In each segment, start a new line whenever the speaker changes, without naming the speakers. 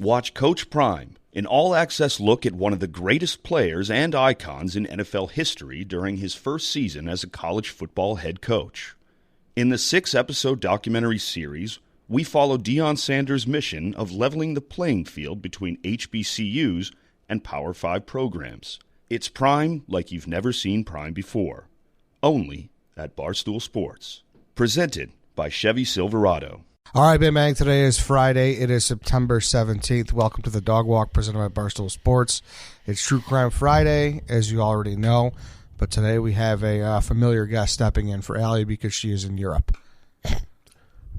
Watch Coach Prime, an all-access look at one of the greatest players and icons in NFL history during his first season as a college football head coach. In the 6-episode documentary series, we follow Deion Sanders' mission of leveling the playing field between HBCUs and Power 5 programs. It's Prime like you've never seen Prime before. Only at Barstool Sports. Presented by Chevy Silverado.
All right, Big Bang, today is Friday. It is September 17th. Welcome to the Dog Walk presented by Barstool Sports. It's True Crime Friday, as you already know. But today we have a familiar guest stepping in for Allie because she is in Europe.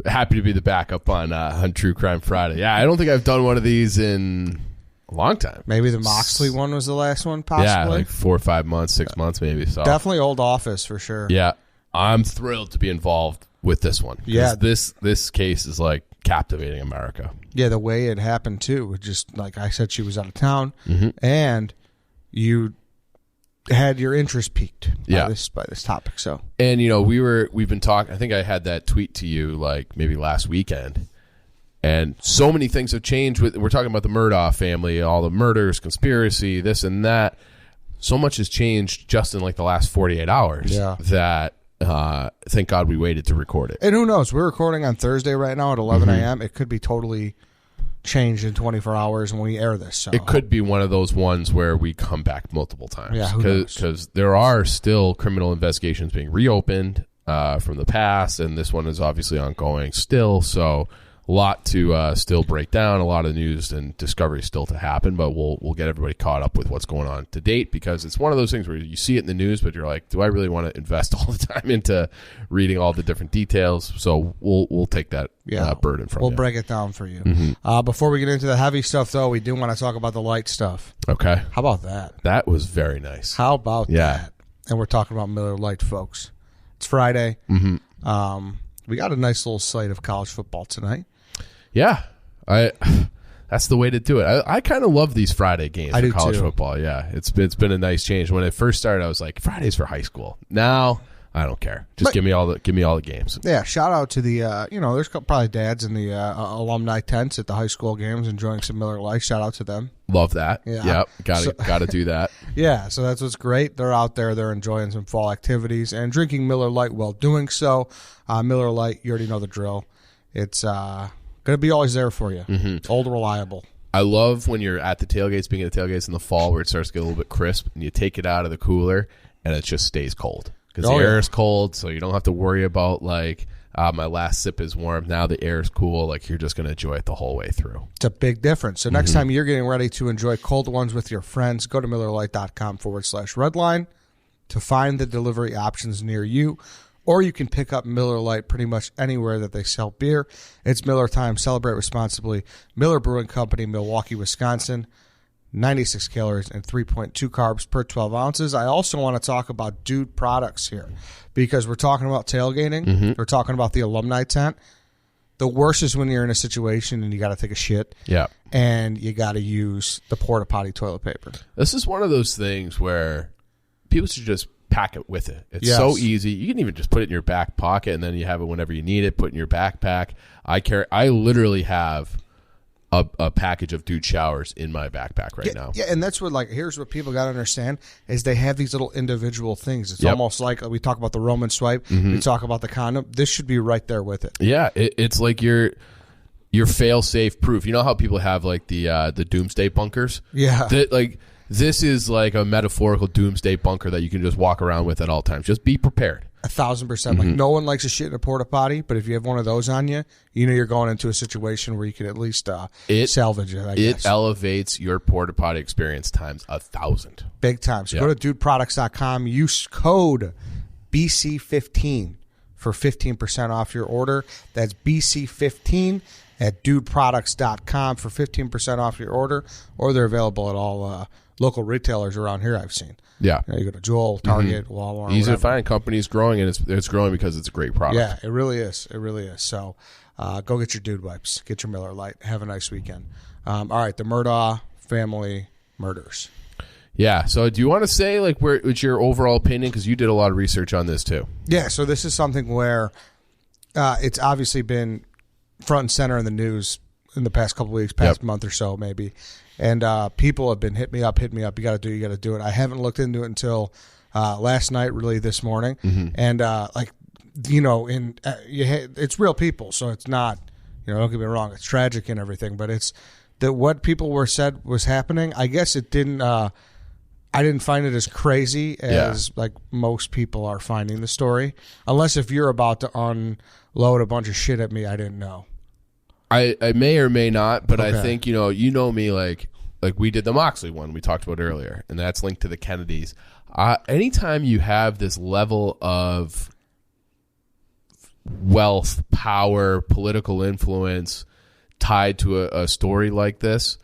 Happy to be the backup on True Crime Friday. Yeah, I don't think I've done one of these in a long time.
Maybe the Moxley one was the last one, possibly?
Yeah, like 4 or 5 months, 6 months maybe. So
definitely old office for sure.
Yeah, I'm thrilled to be involved with this one.
Yeah.
This case is like captivating America.
Yeah, the way it happened too. Just like I said, she was out of town, and you had your interest piqued by this topic. So,
and you know, we've been talking. I think I had that tweet to you like maybe last weekend, and so many things have changed. We're talking about the Murdaugh family, all the murders, conspiracy, this and that. So much has changed just in like the last 48 hours.
Yeah.
That. Thank God we waited to record it.
And who knows? We're recording on Thursday right now at 11 a.m. It could be totally changed in 24 hours when we air this. So.
It could be one of those ones where we come back multiple times.
Yeah, who knows?
Because there are still criminal investigations being reopened from the past, and this one is obviously ongoing still. So a lot to still break down, a lot of news and discovery still to happen, but we'll get everybody caught up with what's going on to date, because it's one of those things where you see it in the news, but you're like, do I really want to invest all the time into reading all the different details? So we'll take that burden from you.
We'll break it down for you. Before we get into the heavy stuff, though, we do want to talk about the light stuff.
Okay.
How about that?
That was very nice.
How about that? And we're talking about Miller Lite, folks. It's Friday. We got a nice little slate of college football tonight.
Yeah, that's the way to do it. I kind of love these Friday games for college football. Yeah, it's been a nice change. When it first started, I was like, Fridays for high school. Now I don't care. Just give me all the games.
Yeah, shout out to the there's probably dads in the alumni tents at the high school games enjoying some Miller Lite. Shout out to them.
Love that.
Yeah.
Yep. Got to do that.
Yeah, so that's what's great. They're out there. They're enjoying some fall activities and drinking Miller Lite while doing so. Miller Lite, you already know the drill. It's going to be always there for you. Old, reliable.
I love when you're at the tailgate, speaking of tailgates in the fall, where it starts to get a little bit crisp, and you take it out of the cooler, and it just stays cold. Because the air is cold, so you don't have to worry about, like, my last sip is warm. Now the air is cool. Like, you're just going to enjoy it the whole way through.
It's a big difference. So next time you're getting ready to enjoy cold ones with your friends, go to MillerLite.com/redline to find the delivery options near you. Or you can pick up Miller Lite pretty much anywhere that they sell beer. It's Miller time. Celebrate responsibly. Miller Brewing Company, Milwaukee, Wisconsin. 96 calories and 3.2 carbs per 12 ounces. I also want to talk about Dude Products here because we're talking about tailgating. We're talking about the alumni tent. The worst is when you're in a situation and you got to take a shit.
Yeah.
And you got to use the porta potty toilet paper.
This is one of those things where people should just pack it with it. It's so easy. You can even just put it in your back pocket, and then you have it whenever you need it. Put it in your backpack. I literally have a package of Dude showers in my backpack right now.
Yeah, and that's what here's what people got to understand is they have these little individual things. It's almost like we talk about the Roman swipe. We talk about the condom. This should be right there with it.
Yeah, it's like your fail-safe proof. You know how people have like the doomsday bunkers?
Yeah.
This is like a metaphorical doomsday bunker that you can just walk around with at all times. Just be prepared.
1,000%. Like no one likes to shit in a porta potty, but if you have one of those on you, you know you're going into a situation where you can at least salvage it. I guess.
It elevates your porta potty experience times 1,000.
Big time. So go to dudeproducts.com. Use code BC15 for 15% off your order. That's BC15 at dudeproducts.com for 15% off your order, or they're available at all local retailers around here I've seen.
Yeah.
You go to Joel, Target, Walmart.
Easy to find. Company's growing, and it's growing because it's a great product.
Yeah, it really is. It really is. So go get your Dude wipes. Get your Miller Lite. Have a nice weekend. All right, the Murdaugh family murders.
Yeah. So do you want to say what's your overall opinion? Because you did a lot of research on this too.
Yeah. So this is something where it's obviously been front and center in the news in the past couple of weeks, month or so maybe, and people have been hit me up. You got to do it. I haven't looked into it until last night, really this morning, and it's real people, so it's not, don't get me wrong, it's tragic and everything, but it's that what people were said was happening. I guess it didn't. I didn't find it as crazy as like most people are finding the story, unless if you're about to unload a bunch of shit at me I didn't know.
I may or may not, but
Okay.
I think you know me like we did the Moxley one we talked about earlier, and that's linked to the Kennedys. Anytime you have this level of wealth, power, political influence tied to a story like this,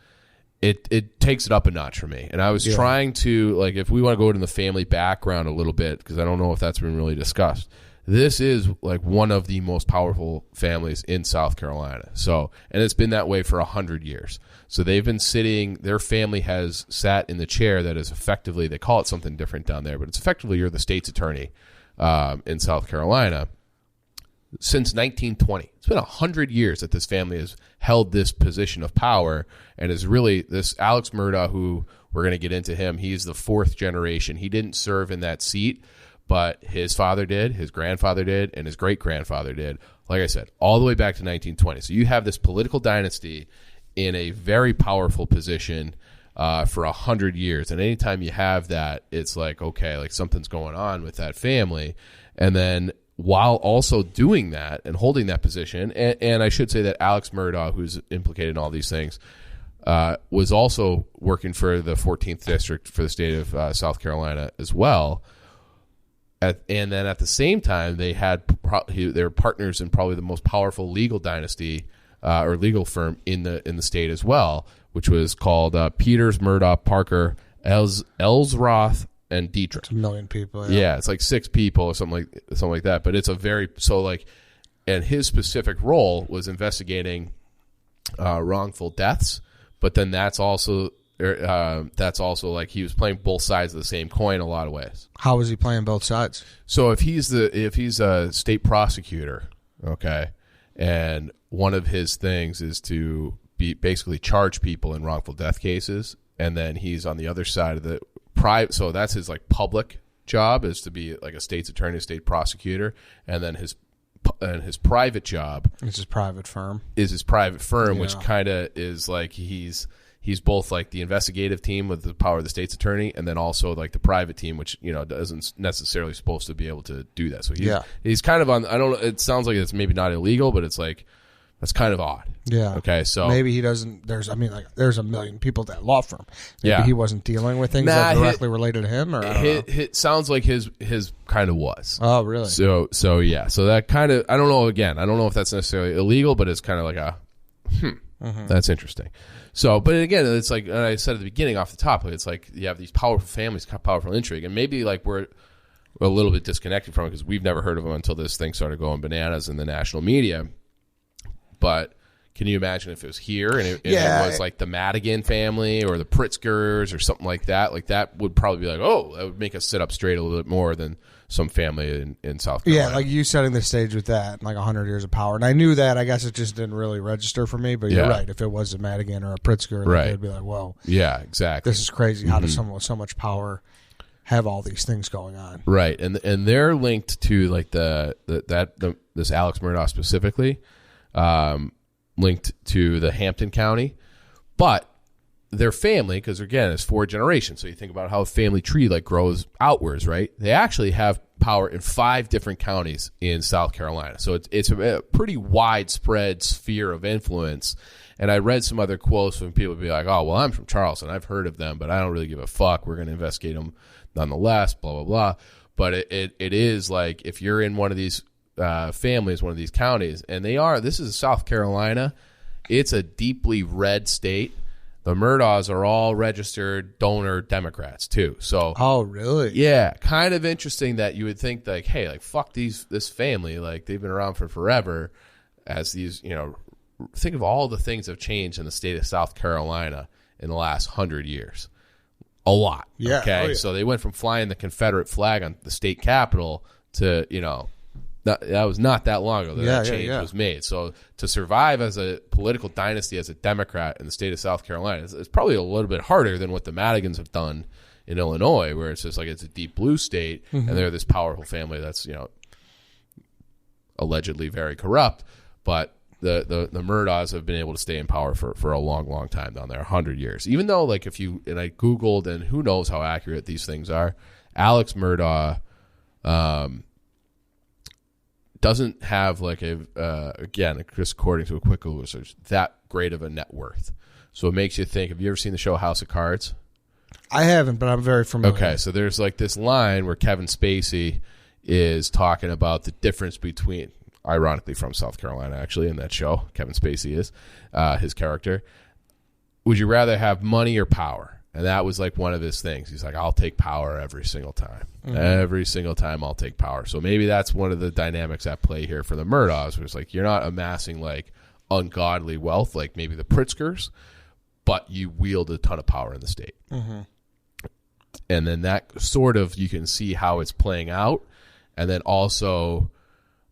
it takes it up a notch for me. And I was trying to, like, if we want to go into the family background a little bit, because I don't know if that's been really discussed. This is like one of the most powerful families in South Carolina. So, and it's been that way for 100 years. So they've been sitting, their family has sat in the chair that is effectively, they call it something different down there, but it's effectively you're the state's attorney in South Carolina since 1920. It's been 100 years that this family has held this position of power, and is really this Alex Murdaugh, who we're going to get into him. He's the fourth generation. He didn't serve in that seat, but his father did, his grandfather did, and his great-grandfather did. Like I said, all the way back to 1920. So you have this political dynasty in a very powerful position for 100 years. And anytime you have that, it's like, okay, like something's going on with that family. And then while also doing that and holding that position, and I should say that Alex Murdaugh, who's implicated in all these things, was also working for the 14th District for the state of South Carolina as well. And then at the same time, they were partners in probably the most powerful legal dynasty or legal firm in the state as well, which was called Peters, Murdaugh, Parker, Ellsroth, and Dietrich.
It's 1 million people.
Yeah, it's like 6 people or something like that. But it's and his specific role was investigating wrongful deaths. But then that's also like he was playing both sides of the same coin in a lot of ways.
How was he playing both sides?
So if he's a state prosecutor, okay, and one of his things is to basically charge people in wrongful death cases, and then he's on the other side of the private. So that's his like public job, is to be like a state's attorney, a state prosecutor, and then his private job
It's his private firm.
is his private firm,
Yeah.
which kind of is like he's both like the investigative team with the power of the state's attorney, and then also like the private team, which doesn't necessarily supposed to be able to do that. So he's kind of on. I don't know. It sounds like it's maybe not illegal, but it's like that's kind of odd.
Yeah.
Okay. So
maybe he doesn't. There's 1 million people at that law firm. Maybe
Yeah.
he wasn't dealing with things that directly related to him, or I don't know.
it sounds like his kind of was.
Oh, really?
So yeah. So that kind of, I don't know. Again, I don't know if that's necessarily illegal, but it's kind of like that's interesting. So, but again, it's like I said at the beginning, off the top, it's like you have these powerful families, powerful intrigue, and maybe like we're a little bit disconnected from it because we've never heard of them until this thing started going bananas in the national media. But can you imagine if it was here and it was like the Madigan family or the Pritzkers or something like that? Like that would probably be like, oh, that would make us sit up straight a little bit more than some family in South Carolina.
Yeah, like you setting the stage with that, like 100 years of power. And I knew that. I guess it just didn't really register for me. But you're right. If it was a Madigan or a Pritzker,
Right.
they'd be like, whoa.
Yeah, exactly.
This is crazy. How does someone with so much power have all these things going on?
Right, and they're linked to like this Alex Murdaugh specifically, linked to the Hampton County, but their family, because again, it's 4 generations. So you think about how a family tree like grows outwards, right? They actually have power in 5 different counties in South Carolina. So it's a pretty widespread sphere of influence. And I read some other quotes from people be like, "Oh, well, I'm from Charleston. I've heard of them, but I don't really give a fuck. We're going to investigate them nonetheless." Blah blah blah. But it is like if you're in one of these families, one of these counties, and this is South Carolina. It's a deeply red state. The Murdaughs are all registered donor Democrats too. So,
Oh, really?
yeah, kind of interesting that you would think like, hey, like fuck this family, like they've been around for forever. As these, think of all the things that have changed in the state of South Carolina in the last 100 years. A lot.
Yeah.
Okay.
Oh, yeah.
So they went from flying the Confederate flag on the state capitol to that was not that long ago that change was made. So to survive as a political dynasty, as a Democrat in the state of South Carolina, it's probably a little bit harder than what the Madigans have done in Illinois, where it's just like it's a deep blue state, and they're this powerful family that's, you know, allegedly very corrupt, but the Murdaughs have been able to stay in power for a long, long time down there, 100 years. Even though, like, and I Googled, and who knows how accurate these things are, Alex Murdaugh doesn't have, like, again, just according to a quick Google search, that great of a net worth. So it makes you think, have you ever seen the show House of Cards?
I haven't, but I'm very familiar.
Okay, so there's like this line where Kevin Spacey is talking about the difference between, ironically from South Carolina actually, in that show, Kevin Spacey is, his character. Would you rather have money or power? And that was like one of his things. He's like, I'll take power every single time. Every single time I'll take power. So maybe that's one of the dynamics at play here for the Murdaughs, where it's like you're not amassing like ungodly wealth like maybe the Pritzkers, but you wield a ton of power in the state. And then that sort of, you can see how it's playing out. And then also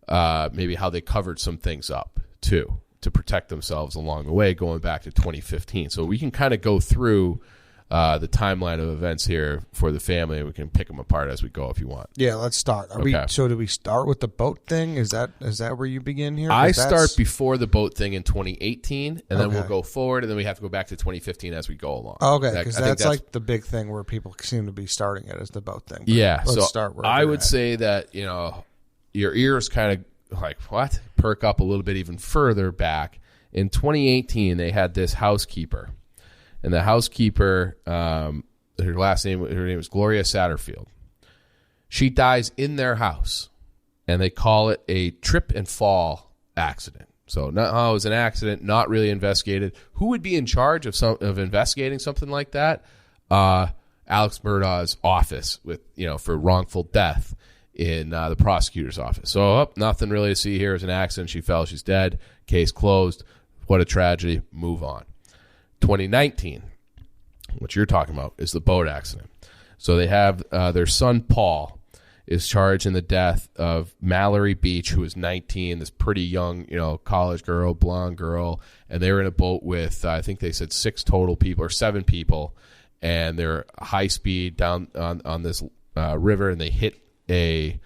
maybe how they covered some things up too to protect themselves along the way, going back to 2015. So we can kind of go through the timeline of events here for the family, and we can pick them apart as we go if you want.
Yeah, let's start. So do we start with the boat thing? Is that where you begin here?
I start before the boat thing in 2018, and then we'll go forward, and then we have to go back to 2015 as we go along.
Okay, because that's like the big thing where people seem to be starting it, is the boat thing. But
yeah,
let's
so
start where
I would say that, you know, your ears kind of like, what? Perk up a little bit even further back. In 2018, they had this housekeeper. And the housekeeper, her name was Gloria Satterfield. She dies in their house, and they call it a trip and fall accident. So it was an accident, not really investigated. Who would be in charge of investigating something like that? Alex Murdaugh's office for wrongful death in the prosecutor's office. So nothing really to see here. It was an accident. She fell. She's dead. Case closed. What a tragedy. Move on. 2019, what you're talking about, is the boat accident. So they have their son Paul is charged in the death of Mallory Beach, who was 19, this pretty young, college girl, blonde girl, and they were in a boat with I think they said 7 people, and they're high speed down on this river, and they hit a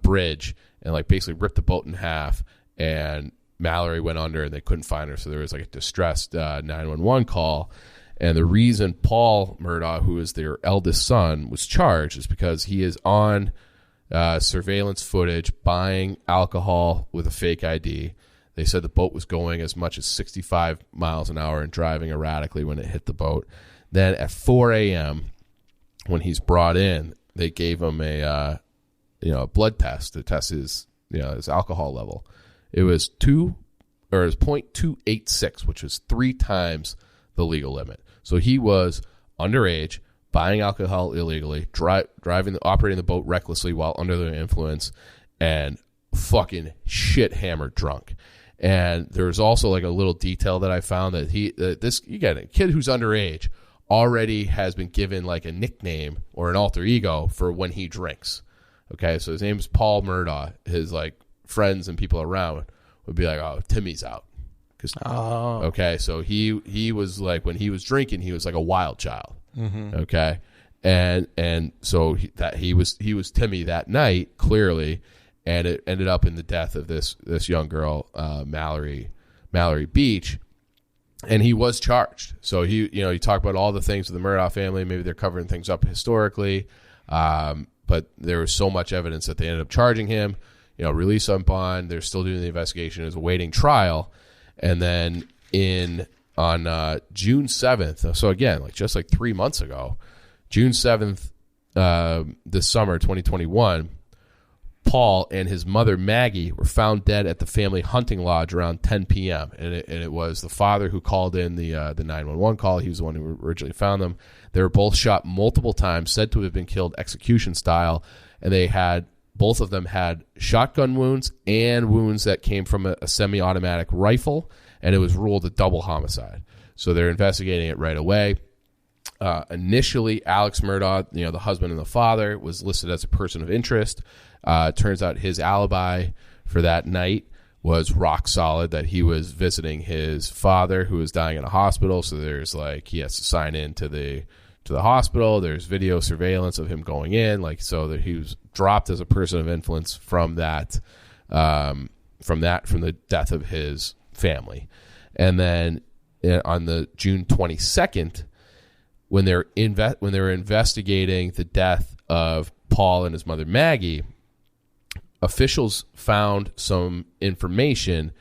bridge and like basically ripped the boat in half, and Mallory went under and they couldn't find her, so there was like a distressed 911 call. And the reason Paul Murdaugh, who is their eldest son, was charged is because he is on surveillance footage buying alcohol with a fake ID. They said the boat was going as much as 65 miles an hour and driving erratically when it hit the boat. Then at 4 a.m., when he's brought in, they gave him a blood test to test his alcohol level. It was 0.286, which was 3 times the legal limit. So he was underage, buying alcohol illegally, operating the boat recklessly while under the influence, and fucking shit hammered drunk. And there's also like a little detail that I found that you get a kid who's underage already has been given like a nickname or an alter ego for when he drinks. Okay, so his name is Paul Murdaugh. His like friends and people around would be like, "Oh, Timmy's out." Okay, so he was like, when he was drinking, he was like a wild child. Mm-hmm. Okay, and so he was Timmy that night clearly, and it ended up in the death of this young girl, Mallory Beach, and he was charged. So you talk about all the things with the Murdaugh family. Maybe they're covering things up historically, but there was so much evidence that they ended up charging him. Release on bond. They're still doing the investigation. Is awaiting trial. And then on June 7th, so again, just 3 months ago, June 7th, this summer, 2021, Paul and his mother, Maggie, were found dead at the family hunting lodge around 10 p.m. And it was the father who called in the 911 call. He was the one who originally found them. They were both shot multiple times, said to have been killed execution style, and both of them had shotgun wounds and wounds that came from a semi-automatic rifle, and it was ruled a double homicide. So they're investigating it right away. Initially, Alex Murdaugh, the husband and the father, was listed as a person of interest. Turns out his alibi for that night was rock solid, that he was visiting his father who was dying in a hospital. So there's he has to sign in to the hospital. There's video surveillance of him going in, so that he was dropped as a person of influence from that, from the death of his family. And then on the June 22nd, when they were investigating the death of Paul and his mother Maggie, officials found some information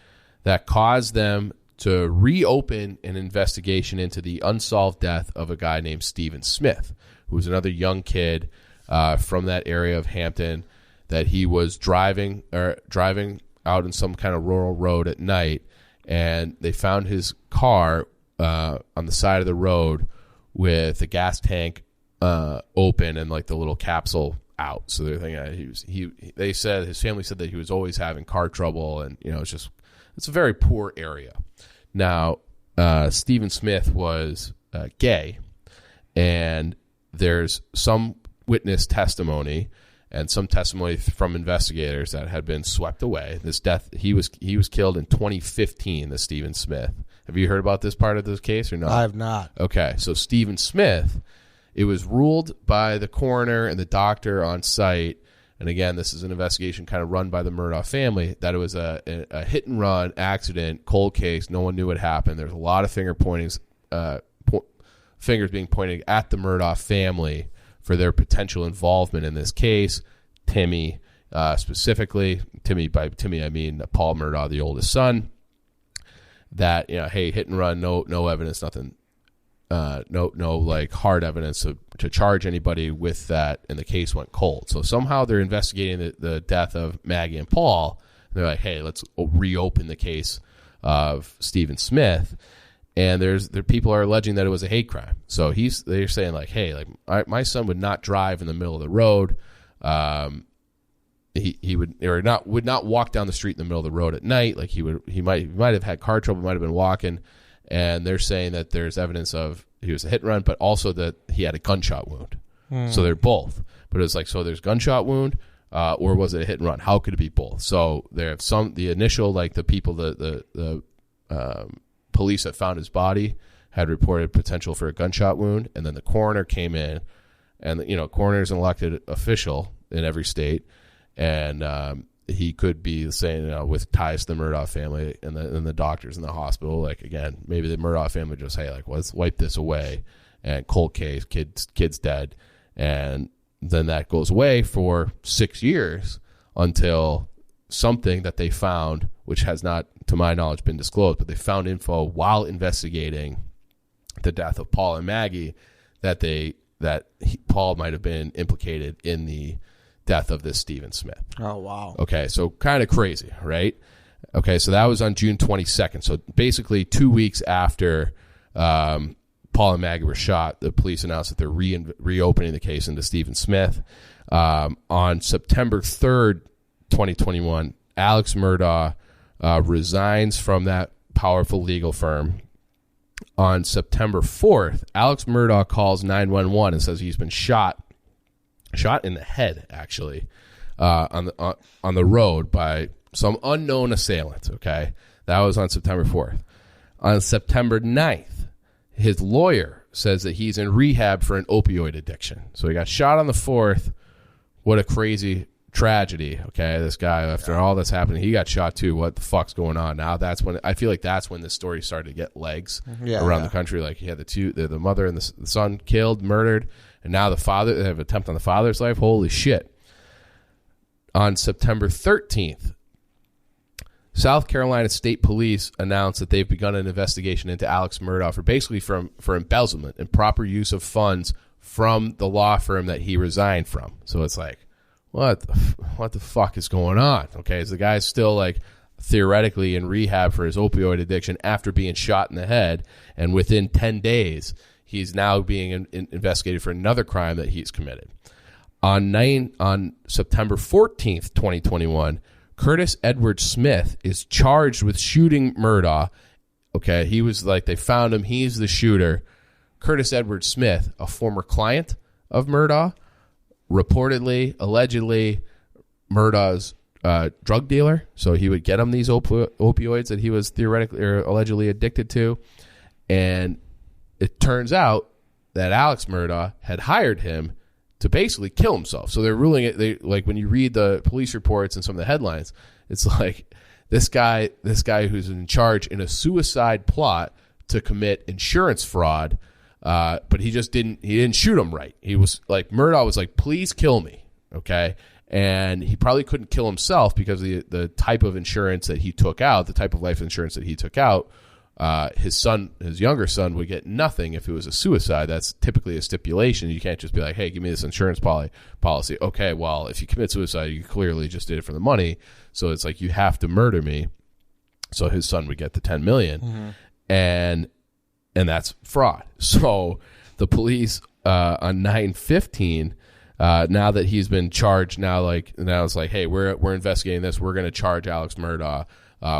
that caused them to reopen an investigation into the unsolved death of a guy named Stephen Smith, who was another young kid from that area of Hampton, that he was driving out in some kind of rural road at night, and they found his car on the side of the road with the gas tank open and the little capsule out. So they're thinking they said his family said that he was always having car trouble, and it's a very poor area. Now, Stephen Smith was gay, and there's some witness testimony and some testimony from investigators that had been swept away. This death, he was killed in 2015. This Stephen Smith. Have you heard about this part of this case or not?
I have not.
Okay, so Stephen Smith, it was ruled by the coroner and the doctor on site, and again, this is an investigation kind of run by the Murdaugh family, that it was a hit and run accident, cold case. No one knew what happened. There's a lot of fingers being pointed at the Murdaugh family for their potential involvement in this case. Timmy, specifically, by Timmy I mean Paul Murdaugh, the oldest son. That hey, hit and run, no evidence, nothing, no hard evidence to charge anybody with that, and the case went cold. So somehow they're investigating the death of Maggie and Paul. They're like, hey, let's reopen the case of Stephen Smith. And people are alleging that it was a hate crime. So they're saying hey, my son would not drive in the middle of the road. He would not walk down the street in the middle of the road at night. He might have had car trouble, might have been walking. And they're saying that there's evidence of he was a hit and run, but also that he had a gunshot wound. So they're both. But it's so there's gunshot wound, or was it a hit and run? How could it be both? So there have the initial the people the police that found his body had reported potential for a gunshot wound, and then the coroner came in, and coroner is an elected official in every state, and he could be saying with ties to the Murdaugh family and the doctors in the hospital, again, maybe the Murdaugh family just hey, let's wipe this away, and cold case, kid's dead, and then that goes away for 6 years until something that they found, which has not, to my knowledge, been disclosed, but they found info while investigating the death of Paul and Maggie that Paul might have been implicated in the death of this Stephen Smith.
Oh, wow.
Okay, so kind of crazy, right? Okay, so that was on June 22nd. So basically 2 weeks after Paul and Maggie were shot, the police announced that they're reopening the case into Stephen Smith. On September 3rd, 2021, Alex Murdaugh resigns from that powerful legal firm. On September 4th, Alex Murdaugh calls 911 and says he's been shot in the head, actually, on the road by some unknown assailant. Okay, that was on September 4th. On September 9th, his lawyer says that he's in rehab for an opioid addiction. So he got shot on the 4th. What a crazy tragedy. Okay, this guy, after all that's happening, he got shot too. What the fuck's going on now? That's when I feel like that's when the story started to get legs around the country. He had the mother and the son killed, murdered, and now the father, they have an attempt on the father's life. Holy shit. On September 13th, South Carolina State Police announced that they've begun an investigation into Alex Murdaugh for embezzlement and proper use of funds from the law firm that he resigned from. So it's what the fuck is going on? Okay, is the guy still theoretically in rehab for his opioid addiction after being shot in the head, and within 10 days he's now being investigated for another crime that he's committed. On September 14th, 2021, Curtis Edward Smith is charged with shooting Murdaugh. Okay, he was they found him, he's the shooter, Curtis Edward Smith, a former client of Murdaugh, reportedly, allegedly, Murdaugh's drug dealer. So he would get him these opioids that he was theoretically or allegedly addicted to. And it turns out that Alex Murdaugh had hired him to basically kill himself. So they're ruling it, like when you read the police reports and some of the headlines, it's like this guy who's in charge in a suicide plot to commit insurance fraud, but he didn't shoot him right. He was like, Murdaugh was like, please kill me, okay? And he probably couldn't kill himself because of the type of insurance that he took out, the type of life insurance that he took out. His younger son would get nothing if it was a suicide. That's typically a stipulation. You can't just be like, hey, give me this insurance policy. Okay, well, if you commit suicide, you clearly just did it for the money. So it's like, you have to murder me. So his son would get the $10 million. Mm-hmm. And that's fraud. So the police on 9/15, now that he's been charged, now it's like, hey, we're investigating this. We're going to charge Alex Murdaugh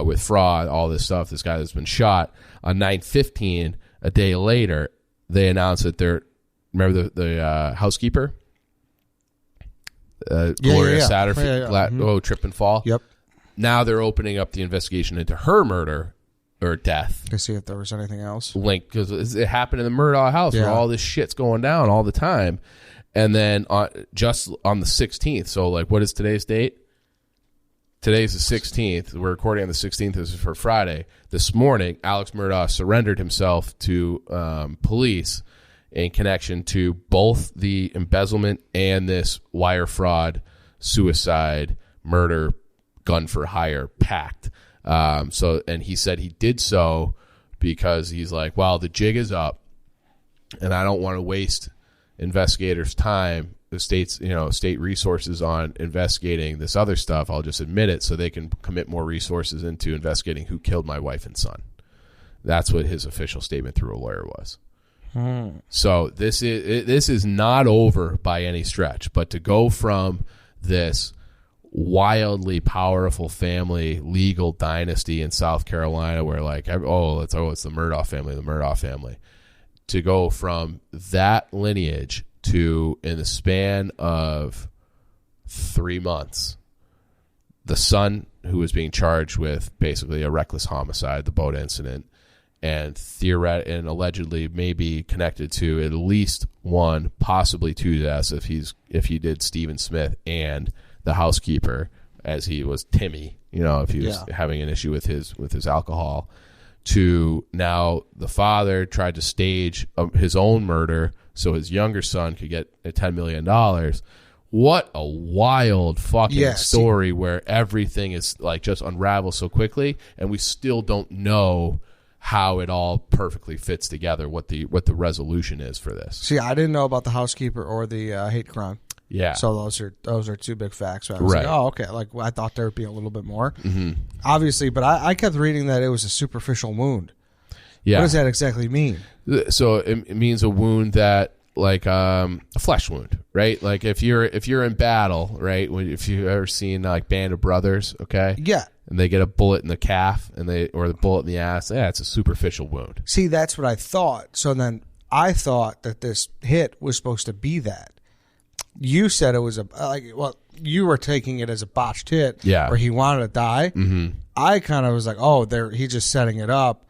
with fraud, all this stuff. This guy that's been shot. On 9/15, a day later, they announced that remember the housekeeper, Gloria Satterfield, trip and fall.
Yep.
Now they're opening up the investigation into her murder or death
to see if there was anything else
linked, because it happened in the Murdaugh house where all this shit's going down all the time. And then just on the 16th, so like, what is today's date? Today's the 16th. We're recording on the 16th. This is for Friday. This morning, Alex Murdaugh surrendered himself to police in connection to both the embezzlement and this wire fraud, suicide, murder, gun for hire pact. And he said he did so because he's like, well, the jig is up, and I don't want to waste investigators' time, the state resources on investigating this other stuff. I'll just admit it so they can commit more resources into investigating who killed my wife and son. That's what his official statement through a lawyer was. So this is not over by any stretch, but to go from this wildly powerful family legal dynasty in South Carolina where like, it's the Murdaugh family, to go from that lineage to, in the span of 3 months, the son who was being charged with basically a reckless homicide, the boat incident, and allegedly maybe connected to at least one, possibly two deaths if he did Stephen Smith and the housekeeper, as he was Timmy, if he was having an issue with his alcohol, to now the father tried to stage his own murder so his younger son could get $10 million. What a wild fucking story where everything is like just unravels so quickly, and we still don't know how it all perfectly fits together, what the resolution is for this.
See, I didn't know about the housekeeper or the hate crime.
Yeah.
So those are two big facts. So I was like, oh, okay. Like, I thought there would be a little bit more. Mm-hmm. Obviously, but I kept reading that it was a superficial wound. Yeah. What does that exactly mean?
So it means a wound that, like a flesh wound, right? Like if you're in battle, right? If you've ever seen like Band of Brothers, okay?
Yeah.
And they get a bullet in the calf or the bullet in the ass, it's a superficial wound.
See, that's what I thought. So then I thought that this hit was supposed to be that. You said it was you were taking it as a botched hit where he wanted to die. Mm-hmm. I kind of was like, he's just setting it up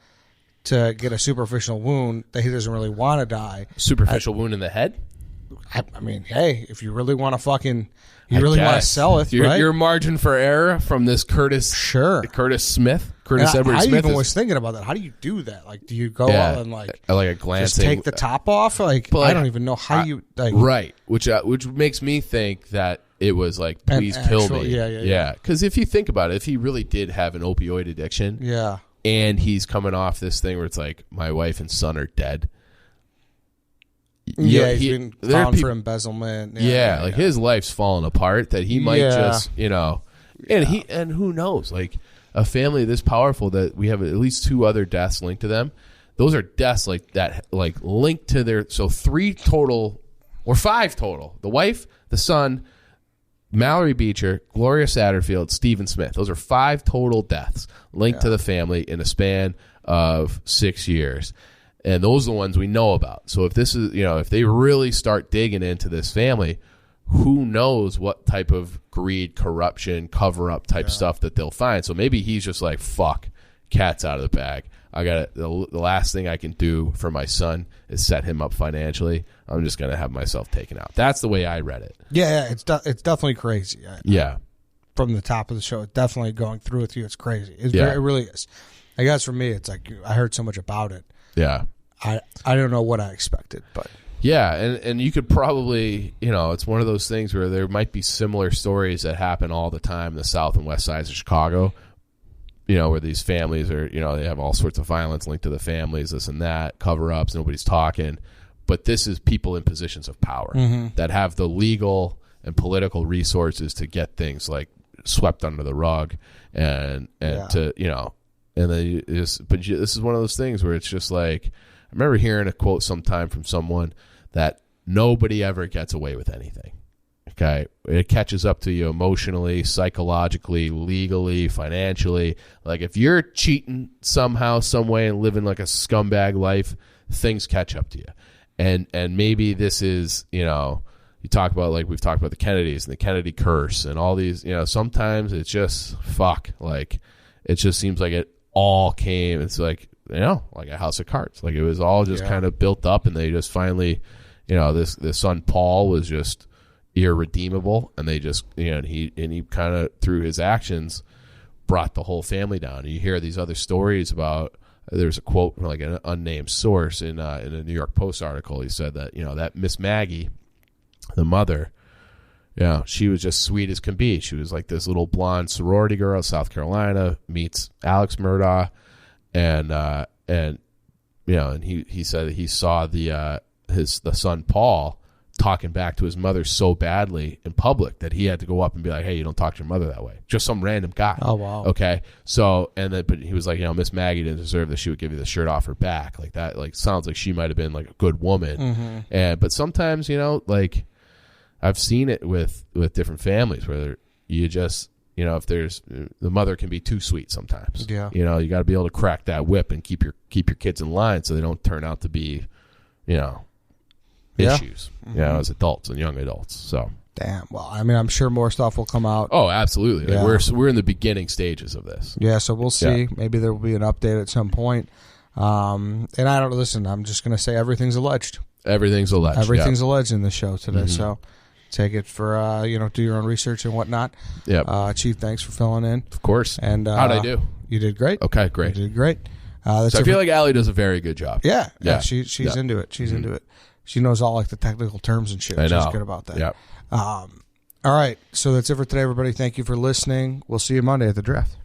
to get a superficial wound that he doesn't really want to die.
Superficial wound in the head?
I mean, hey, if you really want to want to sell it, right?
Your margin for error from this Curtis Edward Smith.
I even was thinking about that. How do you do that? Like, do you go out and like
a glancing,
just take the top off? Like, I don't even know how you like.
Right, which makes me think that it was like, please kill me. Yeah. Because if you think about it, if he really did have an opioid addiction, and he's coming off this thing where it's like, my wife and son are dead.
He's been found for embezzlement.
His life's falling apart. That he might just, and who knows, like. A family this powerful that we have at least 2 other deaths linked to them. Those are deaths like that, like linked to their. So 3 total or 5 total. The wife, the son, Mallory Beecher, Gloria Satterfield, Stephen Smith. Those are 5 total deaths linked to the family in a span of 6 years. And those are the ones we know about. So if this is, if they really start digging into this family, who knows what type of greed, corruption, cover-up type stuff that they'll find. So maybe he's just like, fuck, cat's out of the bag. I got the last thing I can do for my son is set him up financially. I'm just going to have myself taken out. That's the way I read it.
Yeah, it's definitely crazy.
Yeah.
From the top of the show, it's definitely going through with you. It's crazy. It really is. I guess for me, it's like I heard so much about it.
Yeah.
I don't know what I expected, but.
Yeah, and you could probably, it's one of those things where there might be similar stories that happen all the time in the south and west sides of Chicago, where these families are, they have all sorts of violence linked to the families, this and that, cover-ups, nobody's talking. But this is people in positions of power that have the legal and political resources to get things like swept under the rug and to, and they just, but this is one of those things where it's just like, I remember hearing a quote sometime from someone that nobody ever gets away with anything. Okay. It catches up to you emotionally, psychologically, legally, financially. Like if you're cheating somehow, some way and living like a scumbag life, things catch up to you. And maybe this is, you talk about, like we've talked about the Kennedys and the Kennedy curse and all these, sometimes it's just like it just seems like it all came. It's like, like a house of cards. Like it was all just kind of built up, and they just finally, this son Paul was just irredeemable, and they just, he kind of through his actions brought the whole family down. And you hear these other stories about. There's a quote from like an unnamed source in a New York Post article. He said that that Miss Maggie, the mother, she was just sweet as can be. She was like this little blonde sorority girl, South Carolina, meets Alex Murdaugh. And he said he saw the son Paul talking back to his mother so badly in public that he had to go up and be like, hey, you don't talk to your mother that way. Just some random guy.
Oh, wow.
Okay. So, but he was like, Miss Maggie didn't deserve that. She would give you the shirt off her back. Like that, like sounds like she might have been like a good woman. But sometimes, like I've seen it with different families where you just, if there's the mother can be too sweet sometimes.
Yeah.
You got to be able to crack that whip and keep your kids in line so they don't turn out to be, issues, as adults and young adults. So
damn. Well, I mean, I'm sure more stuff will come out.
Oh, absolutely. Like we're in the beginning stages of this.
Yeah. So we'll see. Yeah. Maybe there will be an update at some point. And I don't listen. I'm just going to say everything's alleged.
Everything's alleged.
Everything's alleged in the show today. So. Take it for, do your own research and whatnot.
Yeah.
Chief, thanks for filling in.
Of course.
And
how'd I do?
You did great.
Okay, great.
You did great.
So I feel like Allie does a very good job.
Yeah. She's into it. She's into it. She knows all like the technical terms and shit.
I know.
She's good about that.
Yeah.
All right. So that's it for today, everybody. Thank you for listening. We'll see you Monday at the draft.